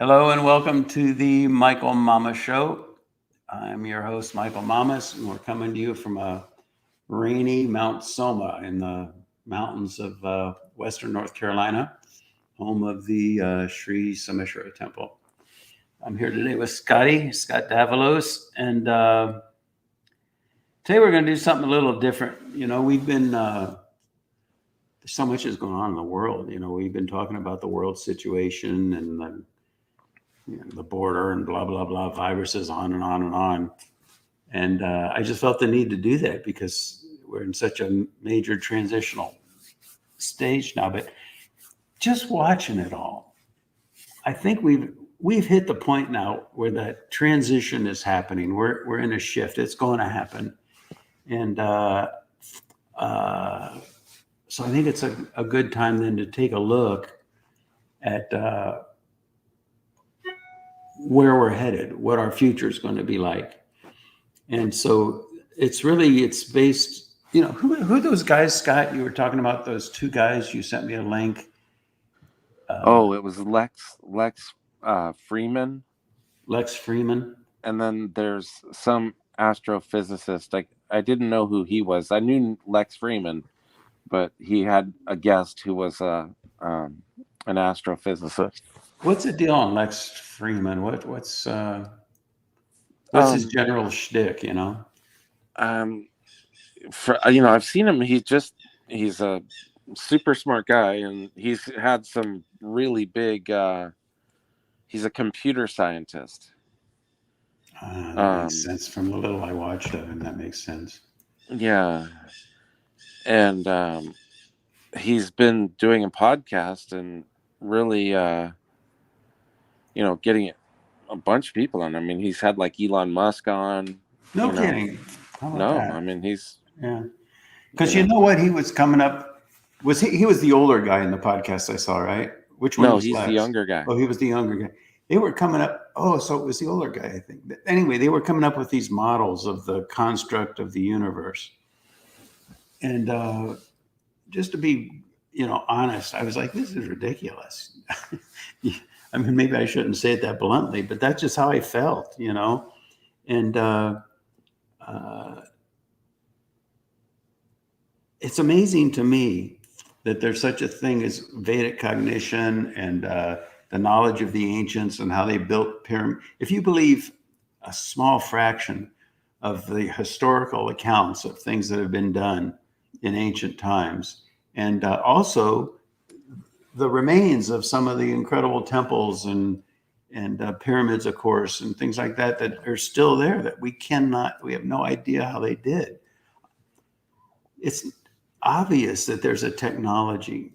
Hello and welcome to the Michael Mama Show. I'm your host, Michael Mamas, and we're coming to you from a rainy Mount Soma in the mountains of Western North Carolina, home of the Sri Sameshwara Temple. I'm here today with Scott Davalos, and today we're going to do something a little different. You know, there's so much is going on in the world. You know, we've been talking about the world situation and the border and blah, blah, blah, viruses on and on and on. And I just felt the need to do that because we're in such a major transitional stage now. But just watching it all, I think we've hit the point now where that transition is happening. We're in a shift. It's going to happen. And so I think it's a good time then to take a look at where we're headed, what our future is going to be like. And so it's based, who are those guys, Scott? You were talking about those two guys. You sent me a link. It was Lex Freeman. Lex Freeman. And then there's some astrophysicist. I didn't know who he was. I knew Lex Freeman, but he had a guest who was an astrophysicist. What's the deal on Lex Freeman? What's his general shtick? I've seen him. He's a super smart guy, and he's had some really big. He's a computer scientist. That makes sense. From the little I watched of him, that makes sense. Yeah, and he's been doing a podcast and really, getting a bunch of people on. I mean, he's had like Elon Musk on. No kidding. No, that? I mean because you know what, he was coming up. He was the older guy in the podcast I saw, right? Which one? No, was he's Lex? The younger guy. Oh, he was the younger guy. They were coming up. Oh, so it was the older guy, I think. Anyway, they were coming up with these models of the construct of the universe. And just to be, honest, I was like, this is ridiculous. I mean, maybe I shouldn't say it that bluntly, but that's just how I felt, And it's amazing to me that there's such a thing as Vedic cognition and the knowledge of the ancients and how they built pyramids. If you believe a small fraction of the historical accounts of things that have been done in ancient times, and also the remains of some of the incredible temples and pyramids, of course, and things like that are still there that we have no idea how they did. It's obvious that there's a technology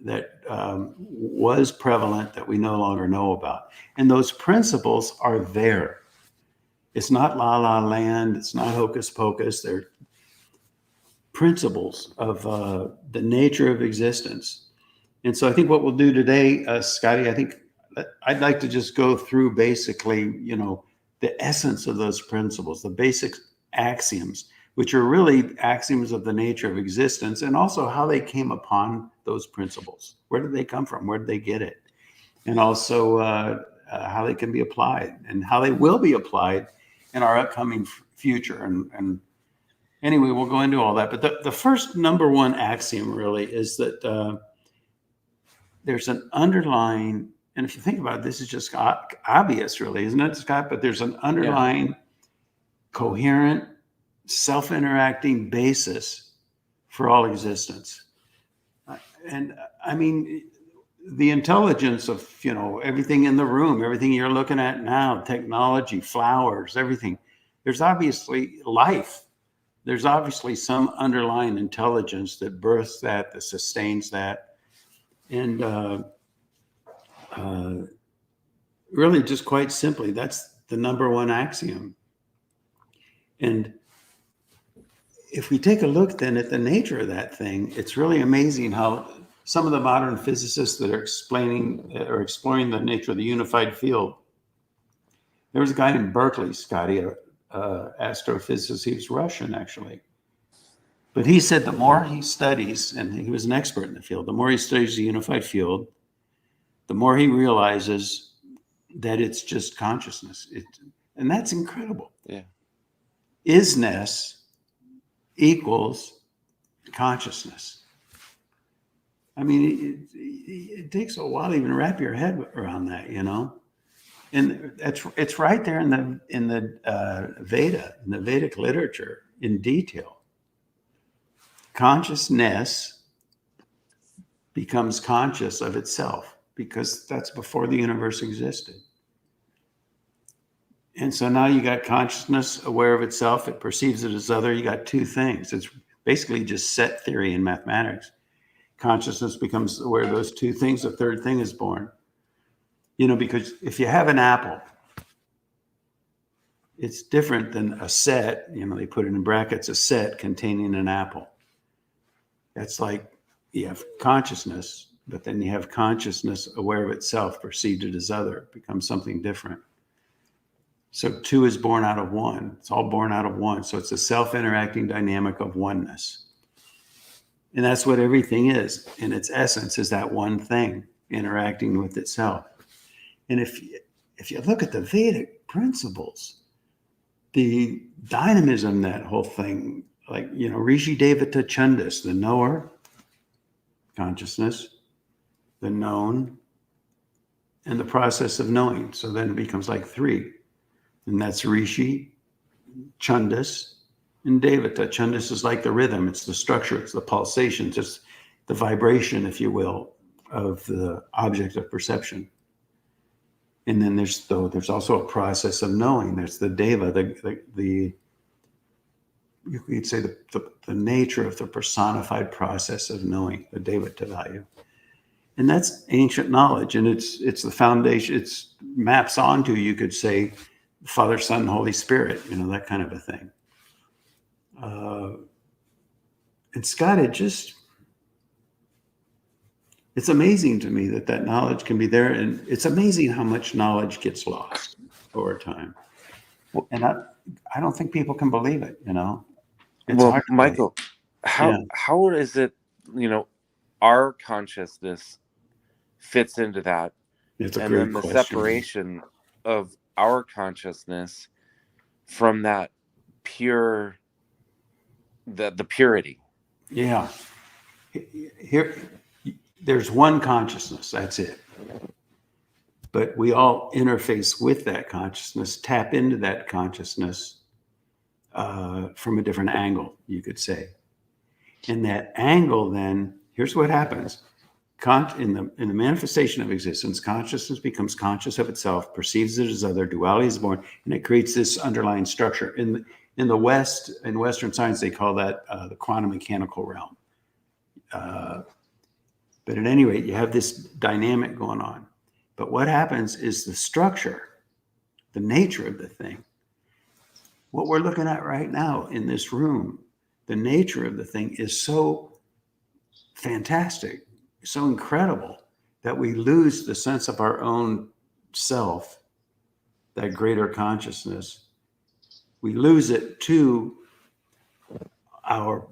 that was prevalent that we no longer know about. And those principles are there. It's not la la land. It's not hocus pocus. They're principles of the nature of existence. And so I think what we'll do today, Scotty, I think I'd like to just go through basically, the essence of those principles, the basic axioms, which are really axioms of the nature of existence, and also how they came upon those principles. Where did they come from? Where did they get it? And also how they can be applied and how they will be applied in our upcoming future. And anyway, we'll go into all that. But the first number one axiom really is that there's an underlying, and if you think about it, this is just obvious really, isn't it, Scott? But there's an underlying coherent, self-interacting basis for all existence. And I mean, the intelligence of, everything in the room, everything you're looking at now, technology, flowers, everything, there's obviously life. There's obviously some underlying intelligence that births that sustains that. And really just quite simply, that's the number one axiom. And if we take a look then at the nature of that thing, it's really amazing how some of the modern physicists that are exploring the nature of the unified field. There was a guy in Berkeley, Scotty, an astrophysicist. He was Russian, actually. But he said the more he studies, and he was an expert in the field, the more he studies the unified field, the more he realizes that it's just consciousness. And that's incredible. Yeah. Isness equals consciousness. I mean, it takes a while to even wrap your head around that, you know. And it's right there in the Veda, in the Vedic literature, in detail. Consciousness becomes conscious of itself, because that's before the universe existed. And so now you got consciousness aware of itself. It perceives it as other. You got two things. It's basically just set theory in mathematics. Consciousness becomes aware of those two things. A third thing is born. You know, because if you have an apple, it's different than a set. You know, they put it in brackets, a set containing an apple. That's like you have consciousness, but then you have consciousness aware of itself, perceived it as other. It becomes something different. So two is born out of one. It's all born out of one. So it's a self-interacting dynamic of oneness. And that's what everything is. In its essence is that one thing interacting with itself. And if you look at the Vedic principles, the dynamism, that whole thing, like, you know, Rishi Devata Chundas, the knower, consciousness, the known, and the process of knowing. So then it becomes like three. And that's Rishi, Chundas, and Devata. Chundas is like the rhythm. It's the structure. It's the pulsations. It's the vibration, if you will, of the object of perception. And then there's also a process of knowing. There's the Deva, the you could say the nature of the personified process of knowing, the Devata value. And that's ancient knowledge. And it's the foundation. It's maps onto, you could say, Father, Son, Holy Spirit, you know, that kind of a thing. And Scott, it's amazing to me that knowledge can be there. And it's amazing how much knowledge gets lost over time. And I don't think people can believe it, you know. It's well, hard to Michael, believe. how is it, you know, our consciousness fits into that? It's a and great then the question. separation of our consciousness from that pure, the purity. Yeah. Here, there's one consciousness. That's it. But we all interface with that consciousness, tap into that consciousness from a different angle, you could say. And that angle, then, here's what happens. In the manifestation of existence, consciousness becomes conscious of itself, perceives it as other, duality is born, and it creates this underlying structure. In the West, in Western science, they call that the quantum mechanical realm. But at any rate, you have this dynamic going on. But what happens is the structure, the nature of the thing, what we're looking at right now in this room, the nature of the thing is so fantastic, so incredible, that we lose the sense of our own self, that greater consciousness. We lose it to our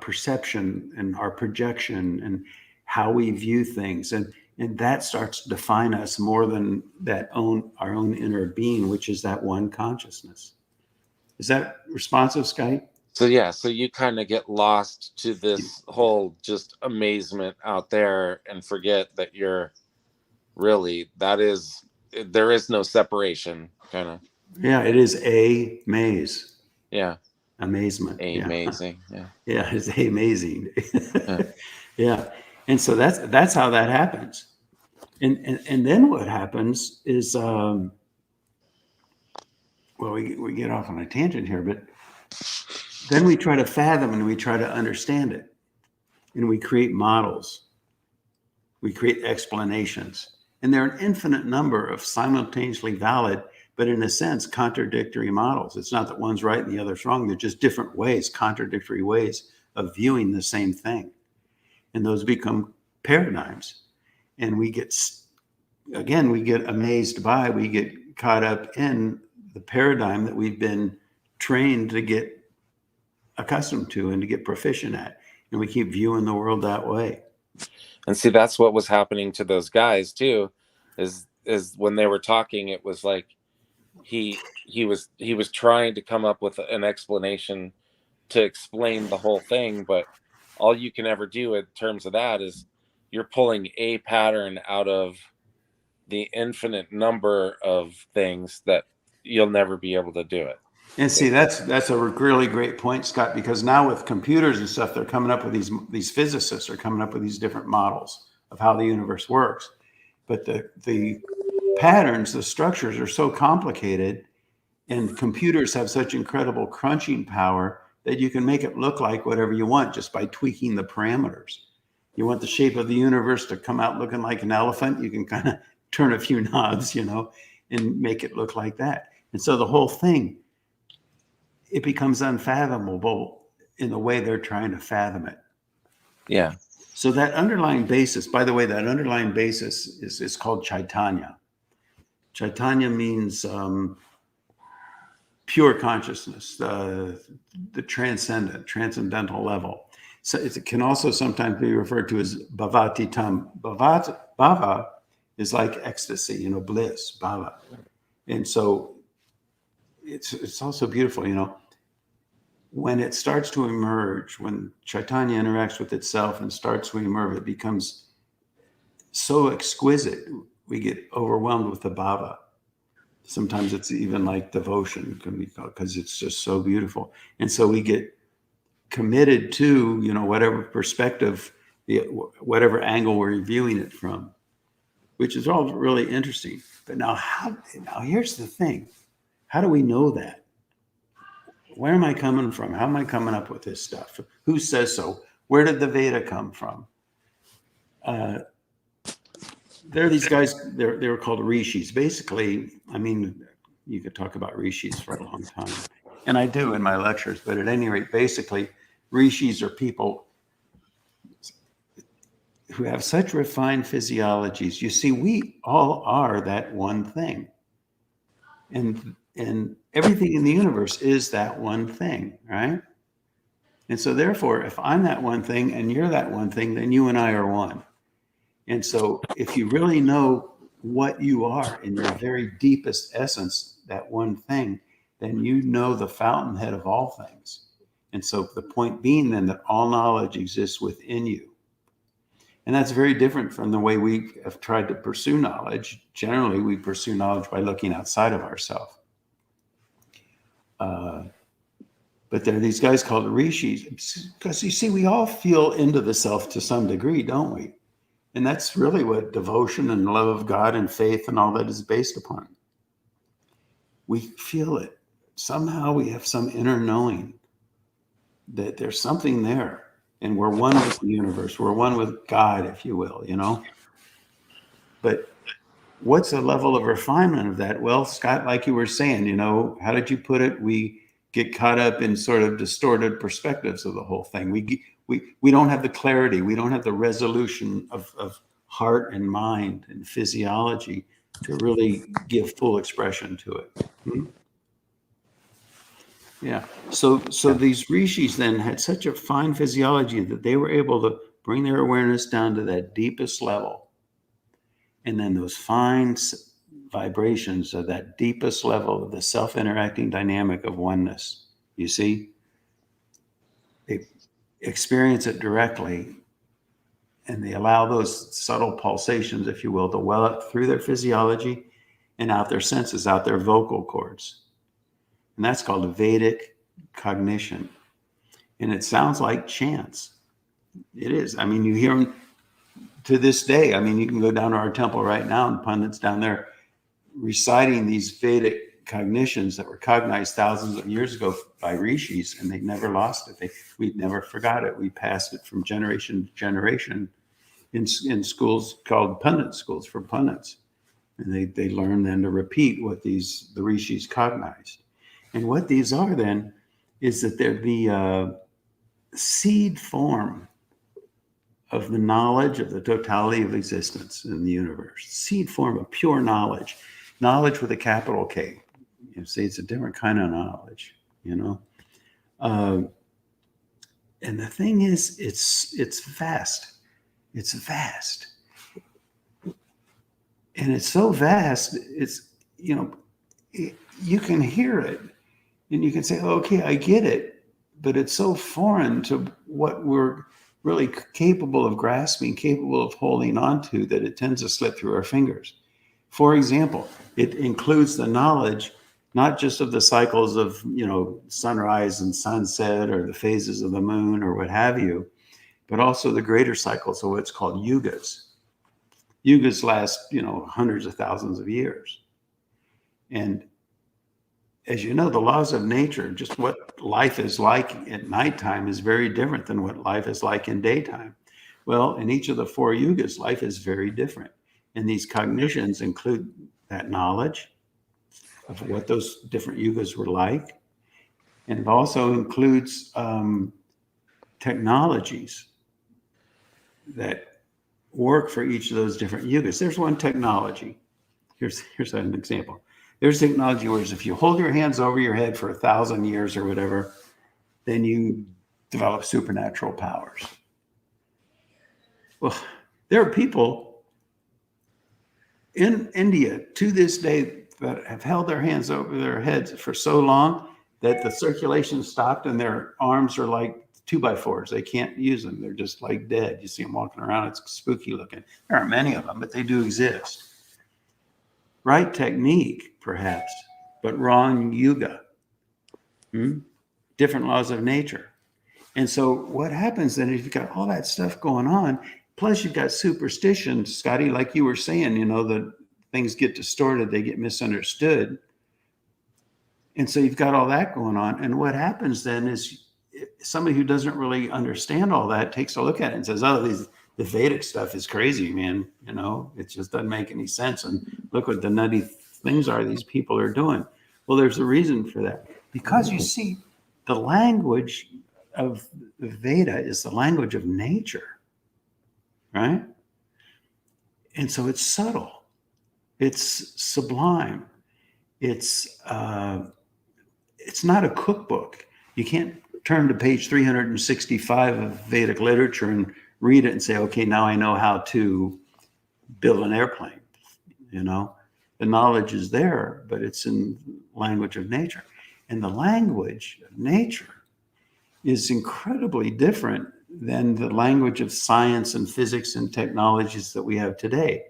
perception and our projection and how we view things. And that starts to define us more than our own inner being, which is that one consciousness. Is that responsive, Scotty? So yeah, so you kind of get lost to this whole just amazement out there and forget that you're really, there is no separation, kind of. Yeah, it is a maze. Yeah. Amazement. Amazing. Yeah. Yeah. Yeah, it's amazing. Yeah. And so that's how that happens. And then what happens is, well, we get off on a tangent here, but then we try to fathom and we try to understand it. And we create models. We create explanations. And there are an infinite number of simultaneously valid, but in a sense, contradictory models. It's not that one's right and the other's wrong. They're just different ways, contradictory ways of viewing the same thing. And those become paradigms. And we get amazed by, we get caught up in the paradigm that we've been trained to get accustomed to and to get proficient at. And we keep viewing the world that way. And see, that's what was happening to those guys too, is is when they were talking, it was like he was trying to come up with an explanation to explain the whole thing, but all you can ever do in terms of that is you're pulling a pattern out of the infinite number of things that you'll never be able to do it. And see, that's a really great point, Scott, because now with computers and stuff, they're coming up with these physicists are coming up with these different models of how the universe works. But the patterns, the structures are so complicated, and computers have such incredible crunching power that you can make it look like whatever you want just by tweaking the parameters. You want the shape of the universe to come out looking like an elephant, you can kind of turn a few knobs, and make it look like that. And so the whole thing, it becomes unfathomable in the way they're trying to fathom it. Yeah. So that underlying basis, by the way, that underlying basis is called Chaitanya. Chaitanya means pure consciousness, the transcendental level. So it can also sometimes be referred to as bhavatitam. Bhava is like ecstasy, bliss, bhava. And so it's also beautiful, when it starts to emerge, when Chaitanya interacts with itself and starts to emerge, it becomes so exquisite, we get overwhelmed with the bhava. Sometimes it's even like devotion, can be called, because it's just so beautiful. And so we get committed to, whatever perspective, whatever angle we're viewing it from, which is all really interesting. But now here's the thing. How do we know that? Where am I coming from? How am I coming up with this stuff? Who says so? Where did the Veda come from? There are these guys, they were called rishis. Basically, you could talk about rishis for a long time. And I do in my lectures, but at any rate, basically, rishis are people who have such refined physiologies. You see, we all are that one thing. And everything in the universe is that one thing, right? And so therefore, if I'm that one thing and you're that one thing, then you and I are one. And so if you really know what you are in your very deepest essence, that one thing, then you know the fountainhead of all things. And so the point being then that all knowledge exists within you. And that's very different from the way we have tried to pursue knowledge. Generally, we pursue knowledge by looking outside of ourselves. But there are these guys called rishis, because you see, we all feel into the self to some degree, don't we? And that's really what devotion and love of God and faith and all that is based upon. We feel it. Somehow we have some inner knowing that there's something there, and we're one with the universe. We're one with God, if you will, But what's the level of refinement of that? Well, Scott, like you were saying, how did you put it? We get caught up in sort of distorted perspectives of the whole thing. We don't have the clarity. We don't have the resolution of heart and mind and physiology to really give full expression to it. Yeah. So these rishis then had such a fine physiology that they were able to bring their awareness down to that deepest level. And then those fine vibrations of that deepest level of the self-interacting dynamic of oneness, you see, they experience it directly, and they allow those subtle pulsations, if you will, to well up through their physiology and out their senses, out their vocal cords. And that's called Vedic Cognition. And it sounds like chants. It is. You hear them to this day. You can go down to our temple right now, and pundits down there reciting these Vedic cognitions that were cognized thousands of years ago by rishis, and they never lost it. We never forgot it. We passed it from generation to generation in schools called pundit schools for pundits. And they learn then to repeat what the rishis cognized. And what these are then is that they're the seed form of the knowledge of the totality of existence in the universe. Seed form of pure knowledge with a capital K. You see, it's a different kind of knowledge, And the thing is, it's vast. It's vast. And it's so vast, it's, you can hear it and you can say, oh, okay, I get it, but it's so foreign to what we're really capable of grasping, capable of holding on to, that it tends to slip through our fingers. For example, it includes the knowledge, not just of the cycles of, sunrise and sunset or the phases of the moon or what have you, but also the greater cycles of what's called yugas. Yugas last, hundreds of thousands of years. And as you know, the laws of nature, just what life is like at nighttime is very different than what life is like in daytime. Well, in each of the 4 yugas, life is very different. And these cognitions include that knowledge of what those different yugas were like. And it also includes technologies that work for each of those different yugas. There's one technology. Here's an example. There's technology where if you hold your hands over your head for 1,000 years or whatever, then you develop supernatural powers. Well, there are people in India to this day that have held their hands over their heads for so long that the circulation stopped and their arms are like 2x4s. They can't use them. They're just like dead. You see them walking around. It's spooky looking. There aren't many of them, but they do exist. Right technique, perhaps, but wrong yuga. Different laws of nature. And so what happens then is you've got all that stuff going on, plus you've got superstition, Scotty, like you were saying, that things get distorted, they get misunderstood. And so you've got all that going on. And what happens then is somebody who doesn't really understand all that takes a look at it and says, oh, the Vedic stuff is crazy, man. It just doesn't make any sense. And look what the nutty things are these people are doing. Well, there's a reason for that. Because you see, the language of the Veda is the language of nature, right? And so it's subtle. It's sublime. It's not a cookbook. You can't turn to page 365 of Vedic literature and read it and say, okay, now I know how to build an airplane. The knowledge is there, but it's in language of nature. And the language of nature is incredibly different than the language of science and physics and technologies that we have today.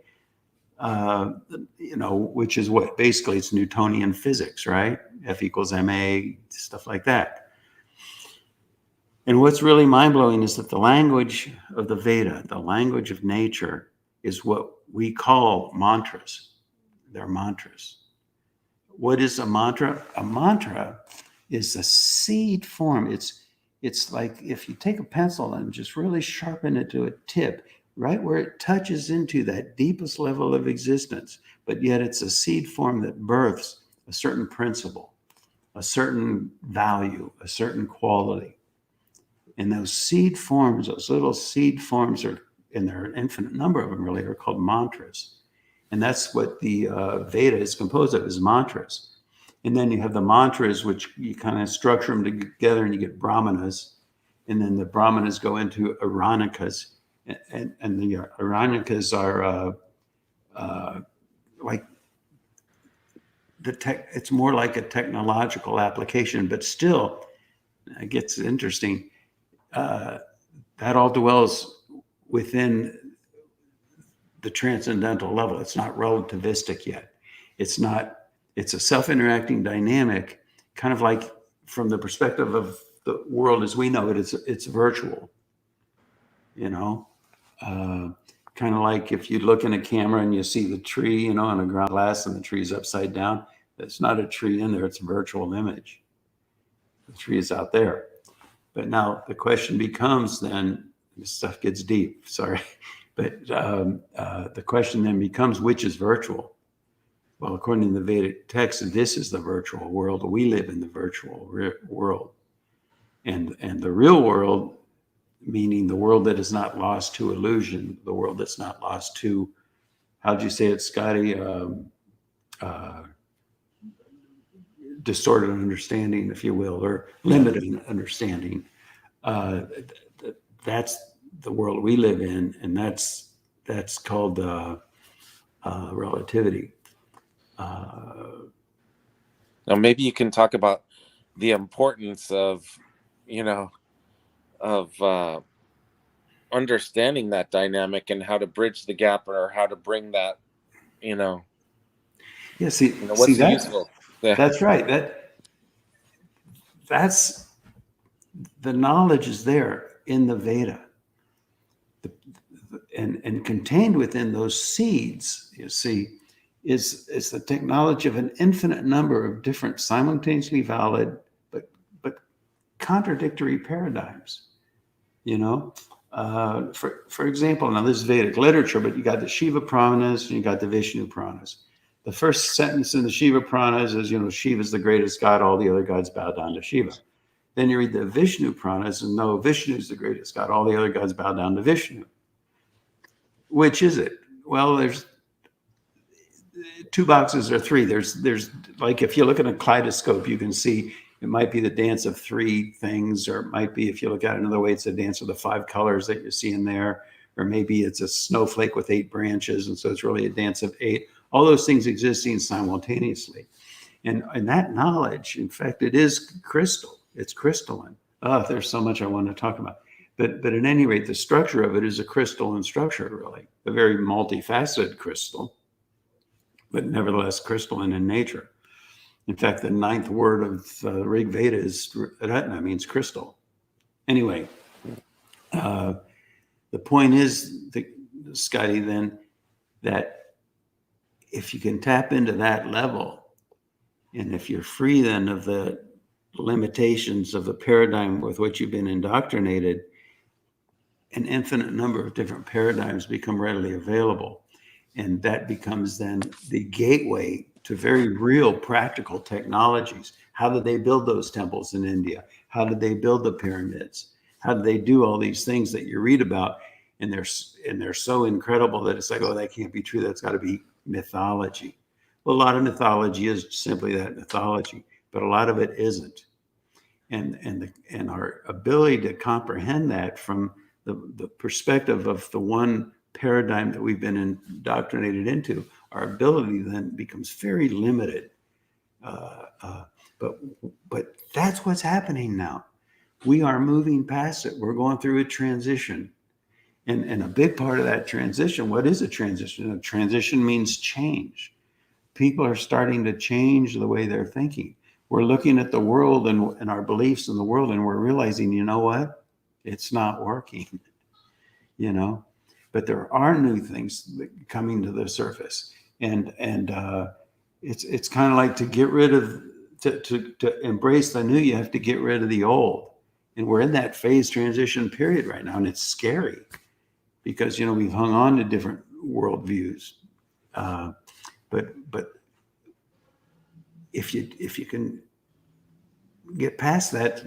Which is what? Basically, it's Newtonian physics, right? F equals ma, stuff like that. And what's really mind-blowing is that the language of the Veda, the language of nature, is what we call mantras. They're mantras. What is a mantra? A mantra is a seed form. It's like if you take a pencil and just really sharpen it to a tip, right where it touches into that deepest level of existence, but yet it's a seed form that births a certain principle, a certain value, a certain quality. And those seed forms, those little seed forms are, and there are an infinite number of them really, are called mantras. And that's what the Veda is composed of, is mantras. And then you have the mantras, which you kind of structure them together and you get brahmanas. And then the brahmanas go into aranikas. And the aranikas are like it's more like a technological application, but still it gets interesting. That all dwells within the transcendental level. It's not relativistic yet. It's a self-interacting dynamic, kind of like from the perspective of the world as we know it, it's virtual, kind of like if you look in a camera and you see the tree, on a ground glass and the tree's upside down. It's not a tree in there, it's a virtual image. The tree is out there. But now the question becomes then, this stuff gets deep, sorry. But the question then becomes, which is virtual? Well, according to the Vedic text, this is the virtual world. We live in the virtual world. And the real world, meaning the world that is not lost to illusion, the world that's not lost to, how'd you say it, Scotty? Distorted understanding, if you will, or limited understanding. That's the world we live in, and that's called relativity. Now maybe you can talk about the importance of, you know, of understanding that dynamic and how to bridge the gap, or how to bring that, you know, Yeah, see, what's useful. Yeah. that's right. That's the knowledge is there in the Veda, and contained within those seeds. You see, is the technology of an infinite number of different simultaneously valid but contradictory paradigms. You know, for example, now this is Vedic literature, but you got the Shiva Puranas and you got the Vishnu Puranas. The first sentence in the Shiva Puranas is, Shiva is the greatest god, all the other gods bow down to Shiva. Then you read the Vishnu Puranas, and no, Vishnu is the greatest god, all the other gods bow down to Vishnu. Which is it? Well, there's two boxes or three. There's like, if you look at a kaleidoscope, you can see it might be the dance of three things, or it might be, if you look at it another way, it's a dance of the five colors that you see in there, or maybe it's a snowflake with 8 branches, and so it's really a dance of 8. All those things existing simultaneously. And that knowledge, in fact, it is crystal. It's crystalline. There's so much I want to talk about. But at any rate, the structure of it is a crystalline structure, really. A very multifaceted crystal, but nevertheless crystalline in nature. In fact, the 9th word of the Rig Veda is Ratna, means crystal. Anyway, the point is, Scotty, then, that if you can tap into that level, and if you're free then of the limitations of the paradigm with which you've been indoctrinated, an infinite number of different paradigms become readily available. And that becomes then the gateway to very real practical technologies. How did they build those temples in India? How did they build the pyramids? How did they do all these things that you read about? And they're so incredible that it's like, oh, that can't be true. That's got to be mythology. Well, a lot of mythology is simply that, mythology, but a lot of it isn't. And our ability to comprehend that from the perspective of the one paradigm that we've been indoctrinated into, our ability then becomes very limited. But that's what's happening now. We are moving past it. We're going through a transition. And a big part of that transition, what is a transition? A transition means change. People are starting to change the way they're thinking. We're looking at the world and our beliefs in the world, and we're realizing, you know what? It's not working, But there are new things coming to the surface. And it's kind of like to get rid of, to embrace the new, you have to get rid of the old. And we're in that phase transition period right now, and it's scary because, we've hung on to different worldviews. But if you can get past that,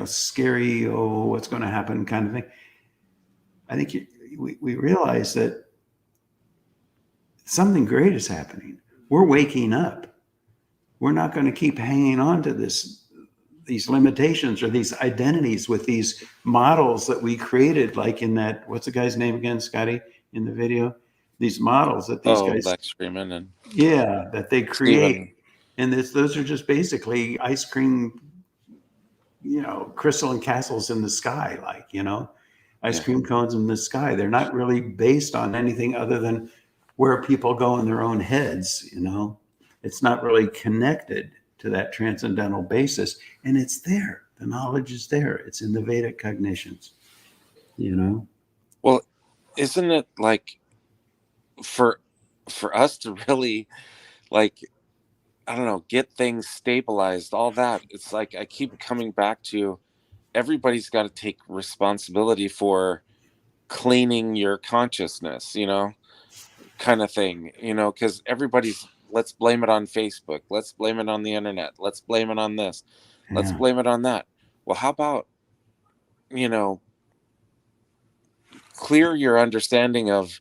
scary, what's going to happen kind of thing, I think we realize that something great is happening. We're waking up. We're not going to keep hanging on to these limitations or these identities with these models that we created, like in that, what's the guy's name again, Scotty, in the video? These models that these guys, Lex Freeman and that they create. Steven. And those are just basically ice cream, crystalline castles in the sky, ice cream cones in the sky. They're not really based on anything other than where people go in their own heads, It's not really connected to that transcendental basis. And it's there. The knowledge is there. It's in the Vedic cognitions, Well, isn't it like for us to really, like, I don't know, get things stabilized, all that, it's like I keep coming back to, everybody's got to take responsibility for cleaning your consciousness, kind of thing, because everybody's, let's blame it on Facebook, let's blame it on the internet, let's blame it on this, let's blame it on that. Well, how about, clear your understanding of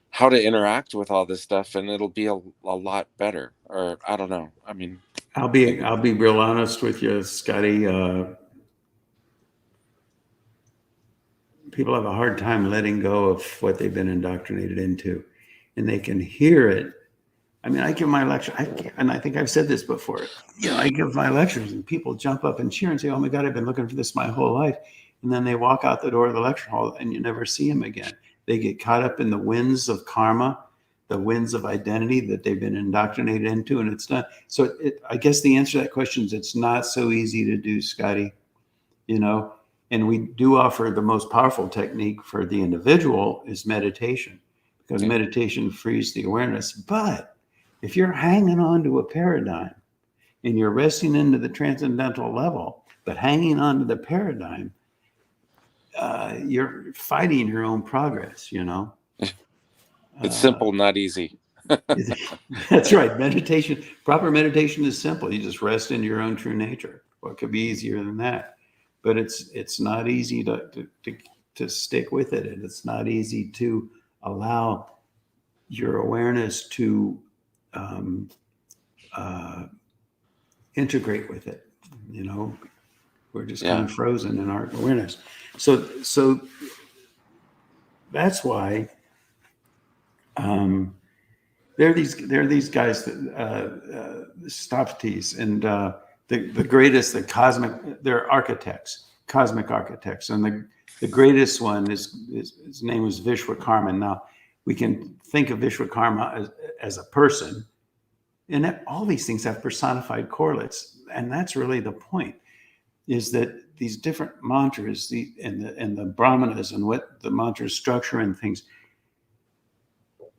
how to interact with all this stuff, and it'll be a lot better. Or I don't know. I mean, I'll be real honest with you, Scotty. People have a hard time letting go of what they've been indoctrinated into, and they can hear it I mean, I give my lecture, and I think I've said this before. You know, I give my lectures, and people jump up and cheer and say, "Oh my God, I've been looking for this my whole life." And then they walk out the door of the lecture hall, and you never see them again. They get caught up in the winds of karma, the winds of identity that they've been indoctrinated into, and it's not. So, I guess the answer to that question is it's not so easy to do, Scotty. You know, and we do offer the most powerful technique for the individual is meditation, because meditation frees the awareness, but if you're hanging on to a paradigm and you're resting into the transcendental level, but hanging on to the paradigm, you're fighting your own progress, you know? It's simple, not easy. That's right. Meditation, proper meditation is simple. You just rest into your own true nature. What could be easier than that? But it's not easy to stick with it. And it's not easy to allow your awareness to integrate with it. You know, we're just kind of frozen in our awareness. So that's why there are these guys, Stophates, and the greatest, they're architects, cosmic architects, and the greatest one his name was Vishwakarma. Now we can think of Vishwakarma as a person. And all these things have personified correlates. And that's really the point, is that these different mantras and the brahmanas and what the mantra structure and things,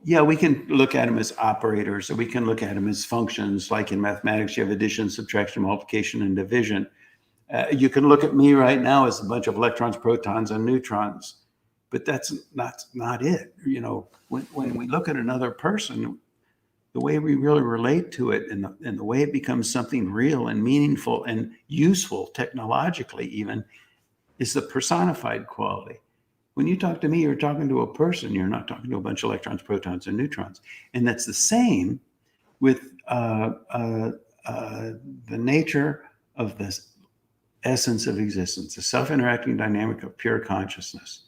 we can look at them as operators, or we can look at them as functions. Like in mathematics, you have addition, subtraction, multiplication, and division. You can look at me right now as a bunch of electrons, protons, and neutrons, but that's not it. You know, when we look at another person, the way we really relate to it and the way it becomes something real and meaningful and useful technologically even is the personified quality. When you talk to me, you're talking to a person. You're not talking to a bunch of electrons, protons, and neutrons. And that's the same with the nature of the essence of existence, the self-interacting dynamic of pure consciousness.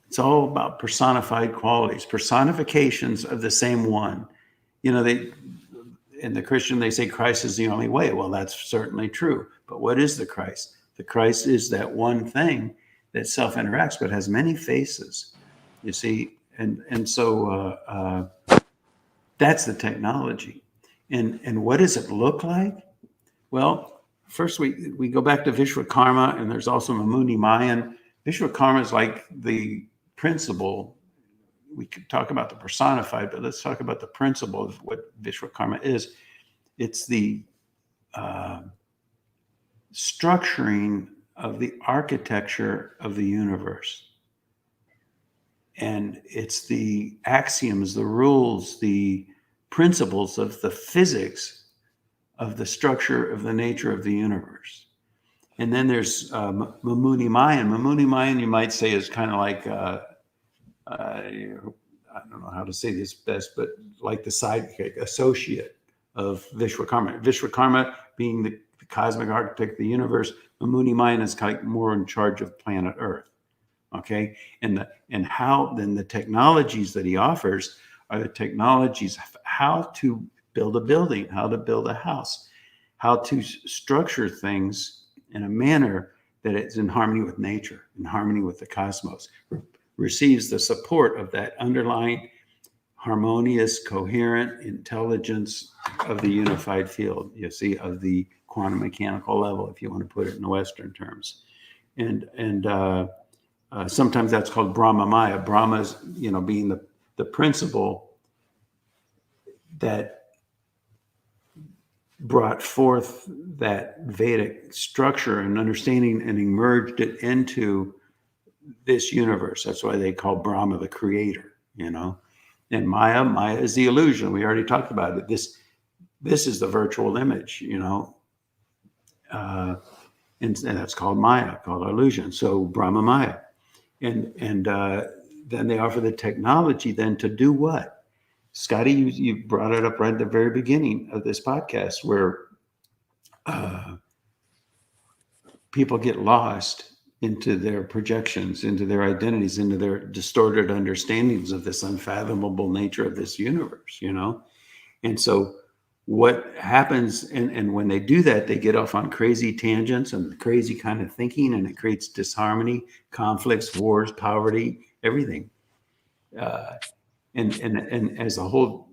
It's all about personified qualities, personifications of the same one. You know, in the Christian, they say Christ is the only way. Well, that's certainly true. But what is the Christ? The Christ is that one thing that self-interacts, but has many faces, you see. And so that's the technology. And what does it look like? Well, first we go back to Vishwakarma, and there's also Mamuni Mayan. Vishwakarma is like the principle. We could talk about the personified, but let's talk about the principle of what Vishwakarma is. It's the structuring of the architecture of the universe. And it's the axioms, the rules, the principles of the physics of the structure of the nature of the universe. And then there's Mamuni Mayan. Mamuni Mayan, you might say, is kind of like, I don't know how to say this best, but like the sidekick, associate of Vishwakarma. Vishwakarma being the cosmic architect of the universe, Mamuni Mayan is kind of more in charge of planet Earth. Okay, and how then the technologies that he offers are the technologies of how to build a building, how to build a house, how to structure things in a manner that is in harmony with nature, in harmony with the cosmos, receives the support of that underlying harmonious, coherent intelligence of the unified field, you see, of the quantum mechanical level, if you want to put it in the Western terms. And sometimes that's called Brahma Maya. Brahma is, you know, being the principle that brought forth that Vedic structure and understanding and emerged it into this universe. That's why they call Brahma the creator, you know. And Maya is the illusion. We already talked about it. This is the virtual image, you know. And that's called Maya, called illusion. So Brahma Maya. And then they offer the technology then to do what? Scotty, you brought it up right at the very beginning of this podcast, where people get lost into their projections, into their identities, into their distorted understandings of this unfathomable nature of this universe, And so what happens, and when they do that, they get off on crazy tangents and crazy kind of thinking, and it creates disharmony, conflicts, wars, poverty, everything. And as the whole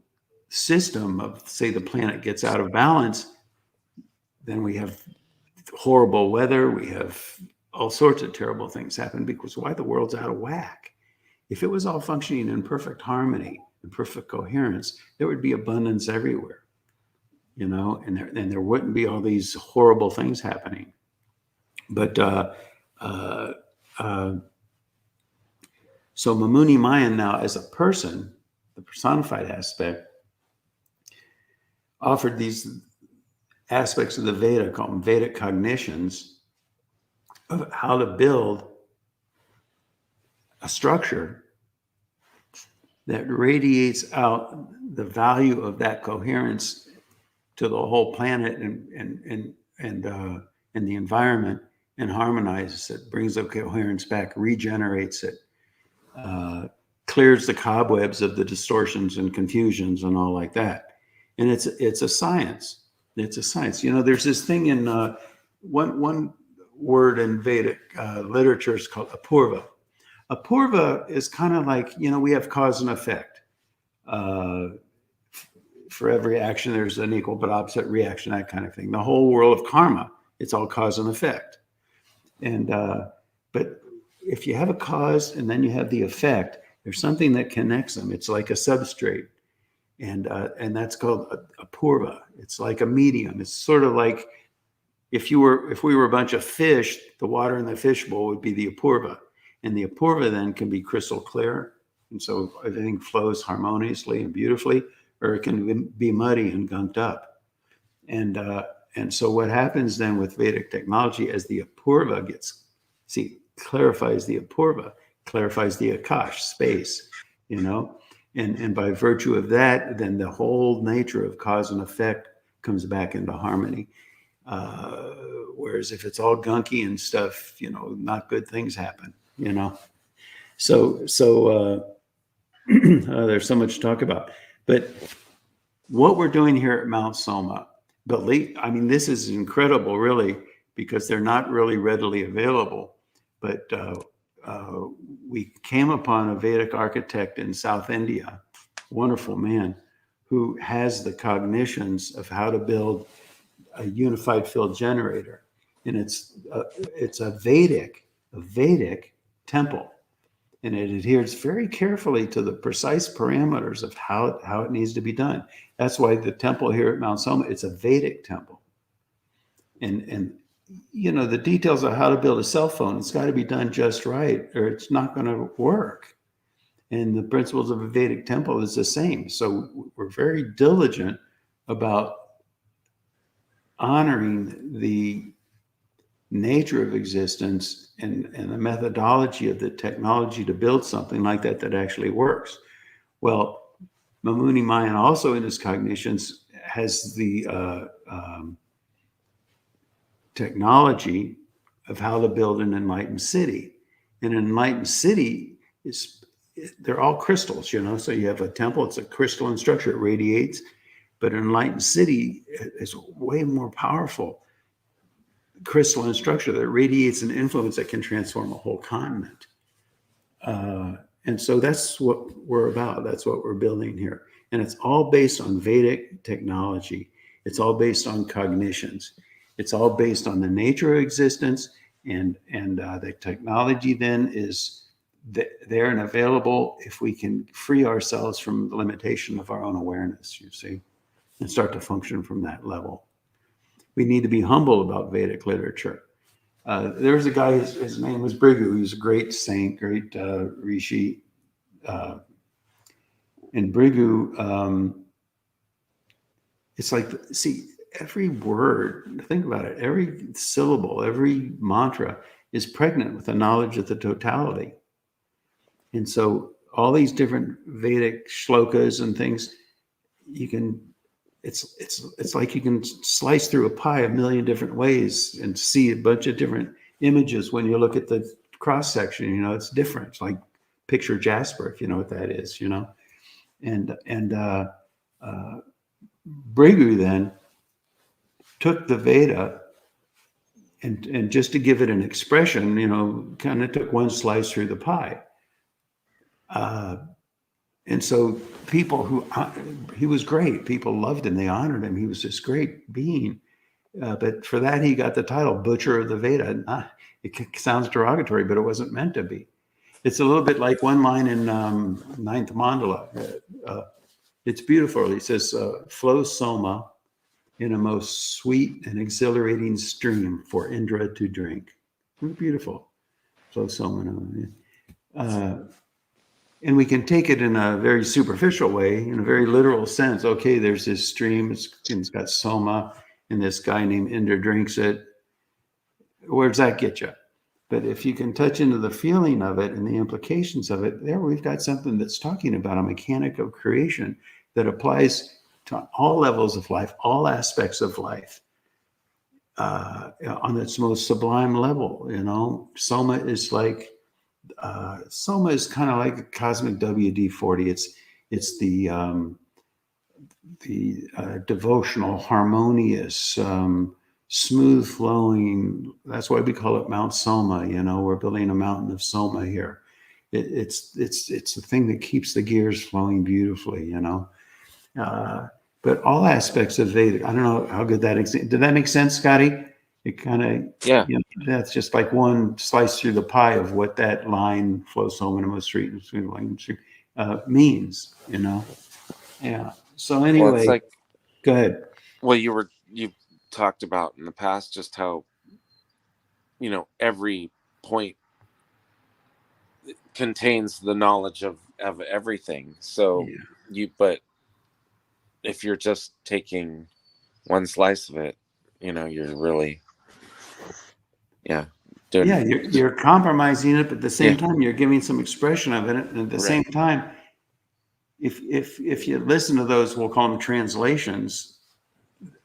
system of, say, the planet gets out of balance, then we have horrible weather, we have all sorts of terrible things happen, because why? The world's out of whack. If it was all functioning in perfect harmony and perfect coherence, there would be abundance everywhere, and there wouldn't be all these horrible things happening. But so Mamuni Mayan now, as a person, the personified aspect, offered these aspects of the Veda, called them Vedic cognitions, of how to build a structure that radiates out the value of that coherence to the whole planet and the environment, and harmonizes it, brings the coherence back, regenerates it, clears the cobwebs of the distortions and confusions and all like that. And it's a science. It's a science. There's this thing in one word in Vedic literature is called apurva. Apurva is kind of like, we have cause and effect. For every action, there's an equal but opposite reaction, that kind of thing. The whole world of karma, it's all cause and effect. And but if you have a cause and then you have the effect, there's something that connects them. It's like a substrate. And that's called apurva. It's like a medium. It's sort of like if we were a bunch of fish, the water in the fishbowl would be the apurva. And the apurva then can be crystal clear. And so everything flows harmoniously and beautifully, or it can be muddy and gunked up. And so what happens then with Vedic technology, as the apurva clarifies the apurva, clarifies the akash, space, and by virtue of that, then the whole nature of cause and effect comes back into harmony. Whereas if it's all gunky and stuff, not good things happen, So there's so much to talk about. But what we're doing here at Mount Soma, this is incredible, really, because they're not really readily available. But we came upon a Vedic architect in South India, wonderful man, who has the cognitions of how to build a unified field generator. And it's a Vedic temple. And it adheres very carefully to the precise parameters of how it needs to be done. That's why the temple here at Mount Soma, it's a Vedic temple. And the details of how to build a cell phone, it's got to be done just right, or it's not going to work. And the principles of a Vedic temple is the same. So we're very diligent about honoring the nature of existence and the methodology of the technology to build something like that actually works. Well, Mamuni Mayan also in his cognitions has the technology of how to build an enlightened city. And an enlightened city they're all crystals, so you have a temple, it's a crystalline structure, it radiates, but an enlightened city is way more powerful crystalline structure that radiates an influence that can transform a whole continent. And so that's what we're about. That's what we're building here. And it's all based on Vedic technology. It's all based on cognitions. It's all based on the nature of existence. And the technology then is there and available if we can free ourselves from the limitation of our own awareness, and start to function from that level. We need to be humble about Vedic literature. There was a guy, his name was Brigu. He was a great saint, great rishi. And Brigu, it's like, every word, think about it, every syllable, every mantra is pregnant with the knowledge of the totality. And so all these different Vedic shlokas and things, it's like you can slice through a pie a million different ways and see a bunch of different images when you look at the cross section. It's different. It's like picture jasper, if you know what that is. And Brigu then took the Veda and just to give it an expression, kind of took one slice through the pie. And so he was great. People loved him. They honored him. He was this great being. But for that, he got the title Butcher of the Veda. It sounds derogatory, but it wasn't meant to be. It's a little bit like one line in Ninth Mandala. It's beautiful. He says, flow soma in a most sweet and exhilarating stream for Indra to drink. Beautiful. Flow soma. And we can take it in a very superficial way, in a very literal sense. Okay, there's this stream, it's got soma, and this guy named Indra drinks it. Where does that get you? But if you can touch into the feeling of it and the implications of it, there we've got something that's talking about a mechanic of creation that applies to all levels of life, all aspects of life, on its most sublime level. Soma is like, Soma is kind of like a cosmic WD-40. It's the devotional, harmonious, smooth flowing. That's why we call it Mount Soma. We're building a mountain of Soma here. It's the thing that keeps the gears flowing beautifully. But all aspects of Vedic. I don't know how good that is. Did that make sense, Scotty? It kind of, that's just like one slice through the pie of what that line flow soma in a most sweet means. Yeah. So anyway, Well, it's like, go ahead. Well, you talked about in the past just how every point contains the knowledge of everything. So but if you're just taking one slice of it, you're really you're compromising it, but at the same time you're giving some expression of it, and at the same time, if you listen to those, we'll call them translations,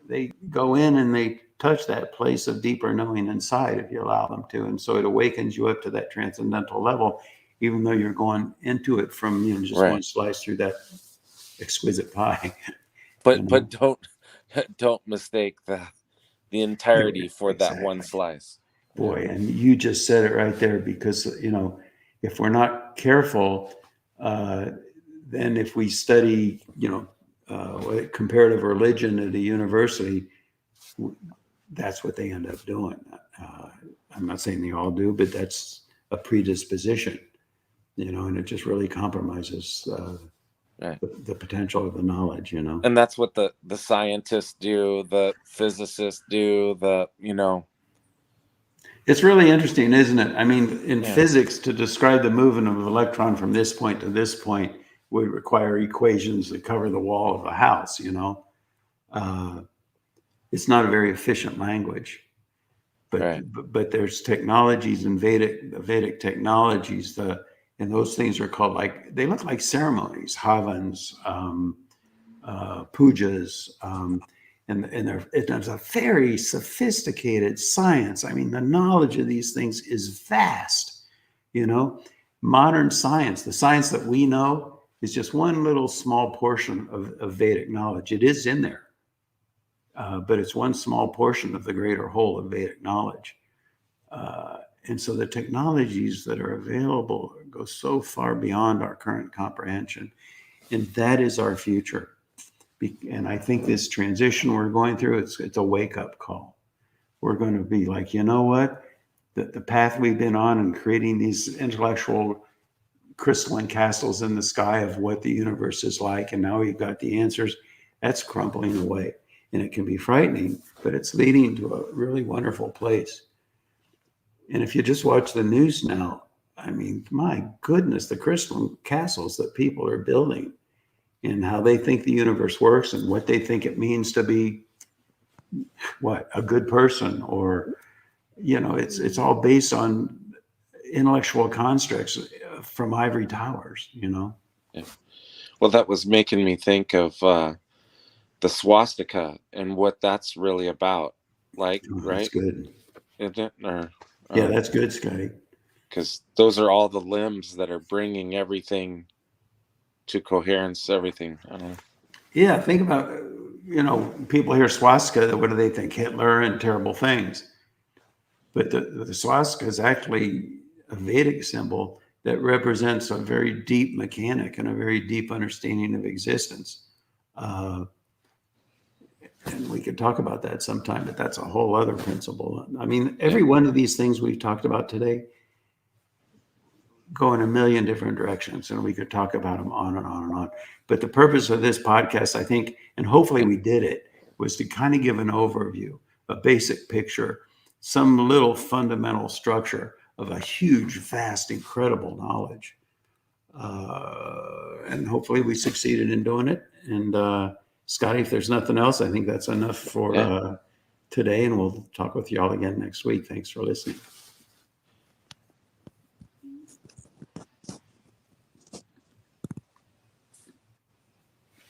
they go in and they touch that place of deeper knowing inside if you allow them to. And so it awakens you up to that transcendental level, even though you're going into it from just one slice through that exquisite pie. But don't mistake the entirety for that one slice. Boy, and you just said it right there, because if we're not careful, then if we study comparative religion at a university, that's what they end up doing. I'm not saying they all do, but that's a predisposition, and it just really compromises the potential of the knowledge, And that's what the scientists do, the physicists do, It's really interesting, isn't it? I mean, in physics, to describe the movement of an electron from this point to this point would require equations that cover the wall of a house, It's not a very efficient language. But there's technologies in Vedic technologies, and those things are called, they look like ceremonies, havans, pujas, and there's a very sophisticated science. I mean, the knowledge of these things is vast. Modern science, the science that we know, is just one little small portion of Vedic knowledge. It is in there, but it's one small portion of the greater whole of Vedic knowledge. And so the technologies that are available go so far beyond our current comprehension, and that is our future. And I think this transition we're going through, it's a wake-up call. We're going to be like, you know what? The path we've been on in creating these intellectual crystalline castles in the sky of what the universe is like, and now we've got the answers, that's crumbling away. And it can be frightening, but it's leading to a really wonderful place. And if you just watch the news now, I mean, my goodness, the crystalline castles that people are building, and how they think the universe works, and what they think it means to be a good person, or it's all based on intellectual constructs from ivory towers. Well, that was making me think of the swastika and what that's really about. Right? That's good. Isn't it? Or Yeah, that's good, Scotty. Because those are all the limbs that are bringing everything to coherence, everything. I don't know. Yeah, think about, people hear swastika, what do they think? Hitler and terrible things. But the swastika is actually a Vedic symbol that represents a very deep mechanic and a very deep understanding of existence. And we could talk about that sometime, but that's a whole other principle. I mean, every one of these things we've talked about today go in a million different directions, and we could talk about them on and on and on. But the purpose of this podcast, I think, and hopefully we did it, was to kind of give an overview, a basic picture, some little fundamental structure of a huge, vast, incredible knowledge. And hopefully we succeeded in doing it. And Scotty, if there's nothing else, I think that's enough for today, and we'll talk with y'all again next week. Thanks for listening.